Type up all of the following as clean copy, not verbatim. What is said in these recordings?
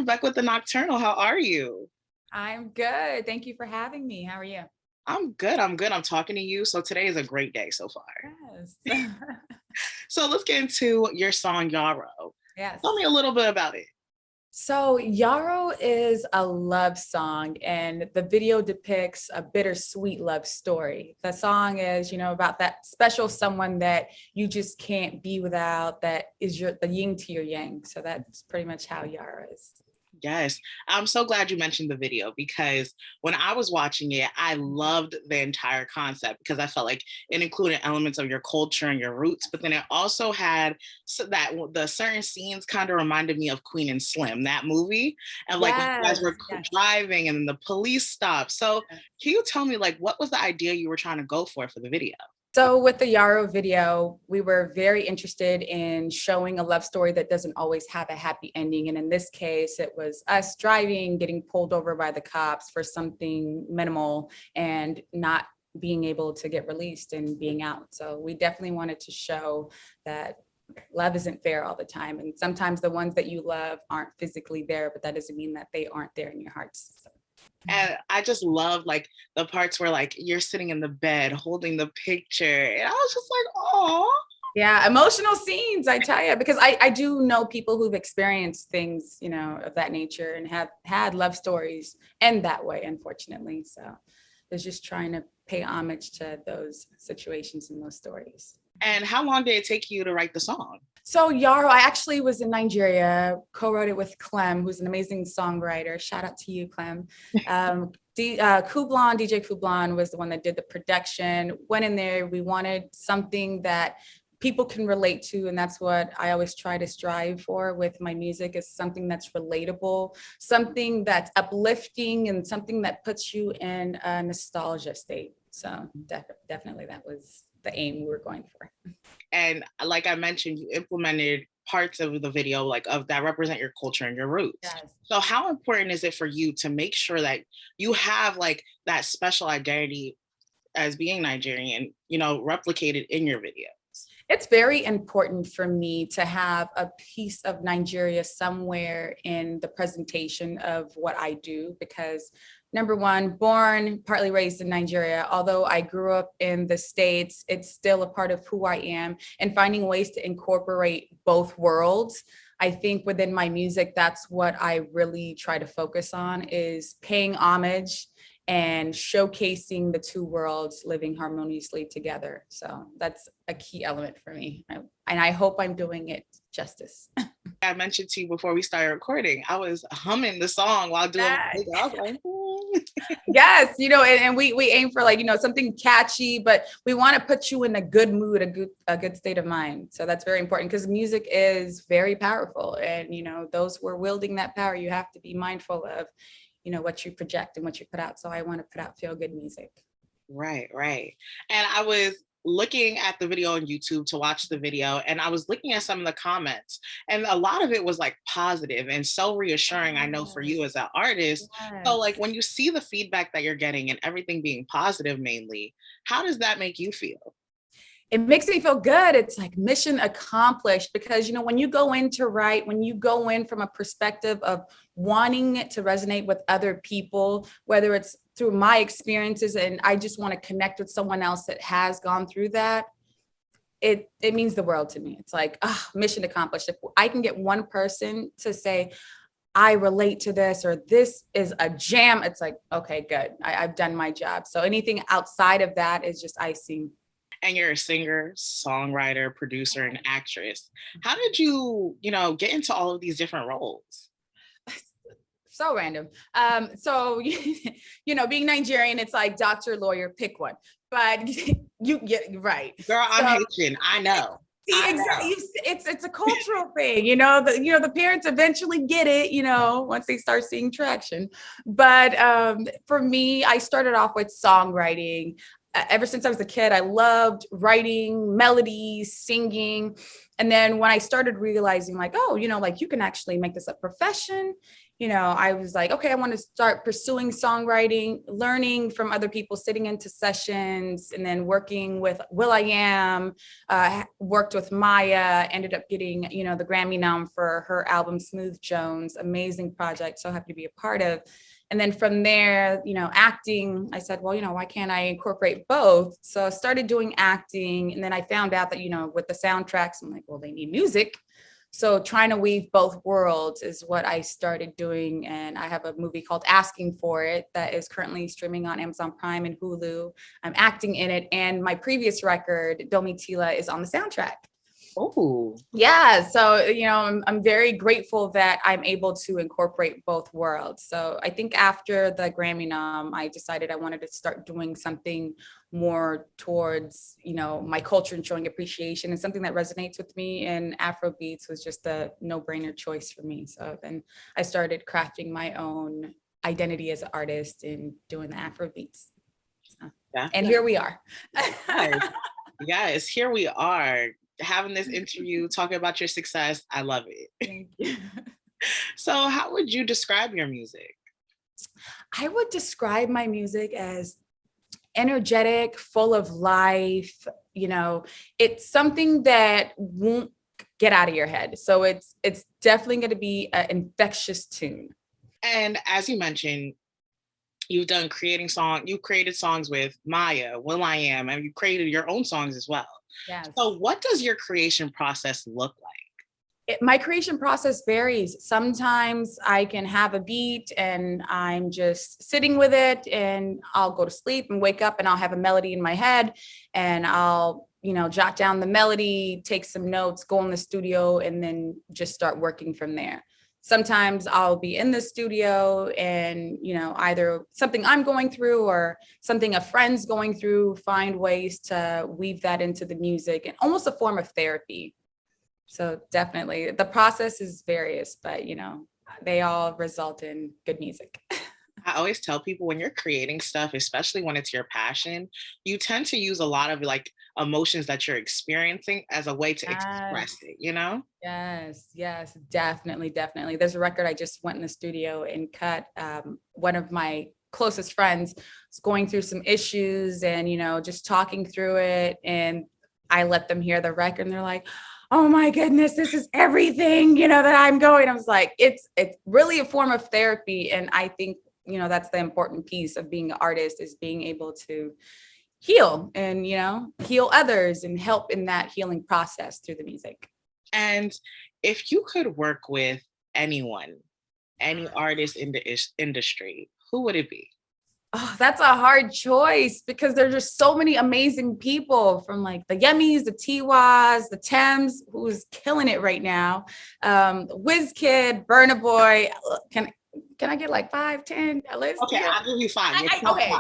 I'm back with the Nocturnal. How are you? I'm good. Thank you for having me. How are you? I'm good. I'm good. I'm talking to you. So today is a great day so far. Yes. So let's get into your song Yaro. Tell me Yes. a little bit about it. So Yaro is a love song, and the video depicts a bittersweet love story. The song is, about that special someone that you just can't be without, that is the yin to your yang. So that's pretty much how Yaro is. Yes, I'm so glad you mentioned the video because when I was watching it, I loved the entire concept because I felt like it included elements of your culture and your roots, but then it also had that the certain scenes kind of reminded me of Queen and Slim, that movie, and like when you guys Yes, were yes. driving and then the police stopped. So can you tell me like what was the idea you were trying to go for the video? So with the Yaro video, we were very interested in showing a love story that doesn't always have a happy ending. And in this case, it was us driving, getting pulled over by the cops for something minimal and not being able to get released and being out. So we definitely wanted to show that love isn't fair all the time. And sometimes the ones that you love aren't physically there, but that doesn't mean that they aren't there in your hearts. So. And I just love like the parts where like you're sitting in the bed holding the picture. And I was just like, oh. Yeah, emotional scenes, I tell you, because I do know people who've experienced things, of that nature and have had love stories end that way, unfortunately. So it's just trying to pay homage to those situations and those stories. And how long did it take you to write the song? So Yaro, I actually was in Nigeria, co-wrote it with Clem, who's an amazing songwriter. Shout out to you, Clem. Kublon, DJ Kublon was the one that did the production. Went in there, we wanted something that people can relate to, and that's what I always try to strive for with my music, is something that's relatable, something that's uplifting, and something that puts you in a nostalgia state. So definitely that was the aim we were going for. And like I mentioned, you implemented parts of the video like of that represent your culture and your roots. Yes. So how important is it for you to make sure that you have like that special identity as being Nigerian, replicated in your video? It's very important for me to have a piece of Nigeria somewhere in the presentation of what I do, because number one, born, partly raised in Nigeria, although I grew up in the States, it's still a part of who I am, and finding ways to incorporate both worlds. I think within my music, that's what I really try to focus on, is paying homage and showcasing the two worlds living harmoniously together. So that's a key element for me. And I hope I'm doing it justice. I mentioned to you before we started recording, I was humming the song while doing the video. I was like, Yes, and we aim for like, something catchy, but we want to put you in a good mood, a good state of mind. So that's very important because music is very powerful. And, those who are wielding that power, you have to be mindful of, what you project and what you put out. So I want to put out feel good music. Right, right. And I was looking at the video on YouTube to watch the video, and I was looking at some of the comments, and a lot of it was like positive and so reassuring. I know for you as an artist. So, Yes. like, when you see the feedback that you're getting and everything being positive mainly, how does that make you feel? It makes me feel good. It's like mission accomplished, because, when you go in to write, when you go in from a perspective of wanting it to resonate with other people, whether it's through my experiences and I just want to connect with someone else that has gone through that, it means the world to me. It's like, mission accomplished. If I can get one person to say, I relate to this, or this is a jam, it's like, okay, good. I've done my job. So anything outside of that is just icing. And you're a singer, songwriter, producer, and actress. How did you, get into all of these different roles? So random. So, being Nigerian, it's like doctor, lawyer, pick one. But you get right. Girl, I'm Haitian. I know. See, exactly. It's a cultural thing, the parents eventually get it, once they start seeing traction. But for me, I started off with songwriting. ever since I was a kid, I loved writing melodies, singing. And then when I started realizing like, oh, like you can actually make this a profession, I was like, okay, I want to start pursuing songwriting, learning from other people, sitting into sessions, and then working with will.i.am, worked with Maya, ended up getting, the Grammy nom for her album Smooth Jones, amazing project, so happy to be a part of. And then from there, acting, I said, well, why can't I incorporate both? So I started doing acting. And then I found out that, with the soundtracks, I'm like, well, they need music. So trying to weave both worlds is what I started doing. And I have a movie called Asking for It that is currently streaming on Amazon Prime and Hulu. I'm acting in it. And my previous record, Domitila, is on the soundtrack. Oh, yeah. So, I'm very grateful that I'm able to incorporate both worlds. So I think after the Grammy nom, I decided I wanted to start doing something more towards, my culture and showing appreciation, and something that resonates with me. And Afro beats was just a no-brainer choice for me. So then I started crafting my own identity as an artist and doing the Afro beats. So, and here we are. Yes, here we are. Having this interview, talking about your success. I love it. Thank you. So how would you describe your music? I would describe my music as energetic, full of life. It's something that won't get out of your head. So it's definitely going to be an infectious tune. And as you mentioned, you've created songs with Maya, will.i.am, and you created your own songs as well. Yeah. So what does your creation process look like? My creation process varies. Sometimes I can have a beat and I'm just sitting with it, and I'll go to sleep and wake up and I'll have a melody in my head, and I'll, jot down the melody, take some notes, go in the studio, and then just start working from there. Sometimes I'll be in the studio and, either something I'm going through or something a friend's going through, find ways to weave that into the music, and almost a form of therapy. So definitely the process is various, but, they all result in good music. I always tell people, when you're creating stuff, especially when it's your passion, you tend to use a lot of emotions that you're experiencing as a way to express it, Yes, definitely. There's a record I just went in the studio and cut. One of my closest friends was going through some issues and, just talking through it. And I let them hear the record and they're like, oh my goodness, this is everything, that I'm going. I was like, it's really a form of therapy. And I think, that's the important piece of being an artist, is being able to heal and, heal others and help in that healing process through the music. And if you could work with anyone, any artist in the industry, who would it be? Oh, that's a hard choice because there's just so many amazing people, from like the Yummies, the Tiwas, the Thames, who's killing it right now. WizKid, Burna Boy. Can I get like 5, 10? Okay, I'll give you 5. Okay.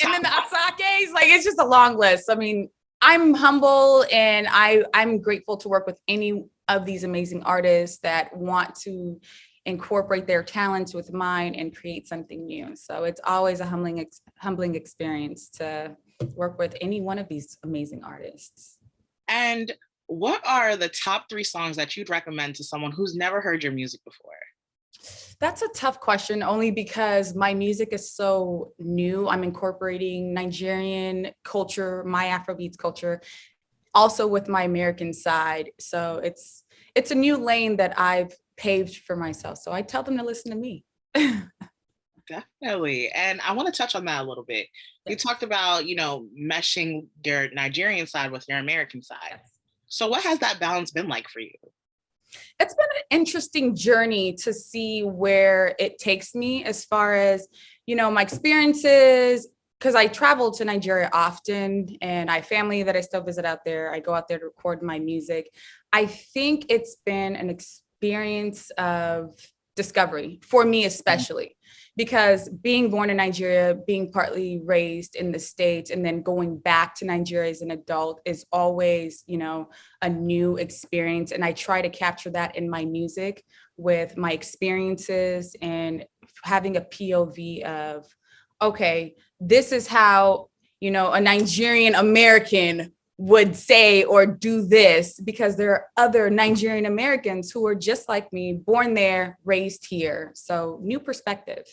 And then the Asakes, it's just a long list. I mean, I'm humble and I'm grateful to work with any of these amazing artists that want to incorporate their talents with mine and create something new. So it's always a humbling experience to work with any one of these amazing artists. And what are the top 3 songs that you'd recommend to someone who's never heard your music before? That's a tough question, only because my music is so new. I'm incorporating Nigerian culture, my Afrobeats culture, also with my American side. So it's a new lane that I've paved for myself. So I tell them to listen to me. Definitely. And I want to touch on that a little bit. You talked about, meshing your Nigerian side with your American side. So what has that balance been like for you? It's been an interesting journey to see where it takes me, as far as, my experiences, because I travel to Nigeria often and I have family that I still visit out there. I go out there to record my music. I think it's been an experience of discovery for me, especially because being born in Nigeria, being partly raised in the States, and then going back to Nigeria as an adult is always, a new experience. And I try to capture that in my music with my experiences and having a POV of, okay, this is how a Nigerian American would say or do this, because there are other Nigerian Americans who are just like me, born there, raised here. So new perspective.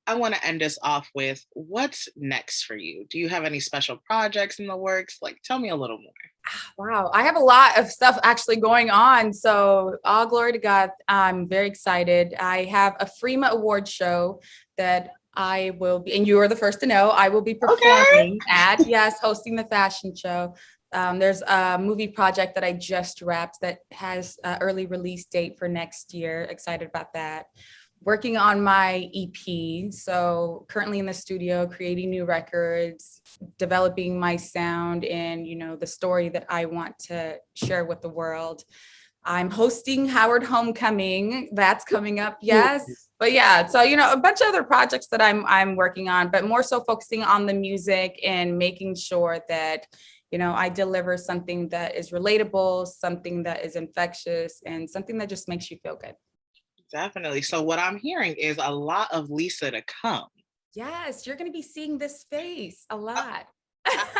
I want to end us off with, what's next for you? Do you have any special projects in the works? Like, tell me a little more. Wow, I have a lot of stuff actually going on. So all glory to God. I'm very excited. I have a FREMA award show that I will be, and you are the first to know, I will be performing at, yes, hosting the fashion show. There's a movie project that I just wrapped that has an early release date for next year. Excited about that. Working on my EP. So currently in the studio, creating new records, developing my sound and, the story that I want to share with the world. I'm hosting Howard Homecoming. That's coming up. Yes. But yeah, so, a bunch of other projects that I'm working on, but more so focusing on the music and making sure that, I deliver something that is relatable, something that is infectious, and something that just makes you feel good. Definitely. So what I'm hearing is a lot of Lisa to come. Yes, you're going to be seeing this face a lot.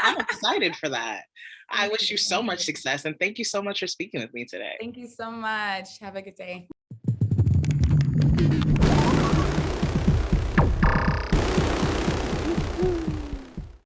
I'm excited for that. I wish you so much success, and thank you so much for speaking with me today. Thank you so much. Have a good day.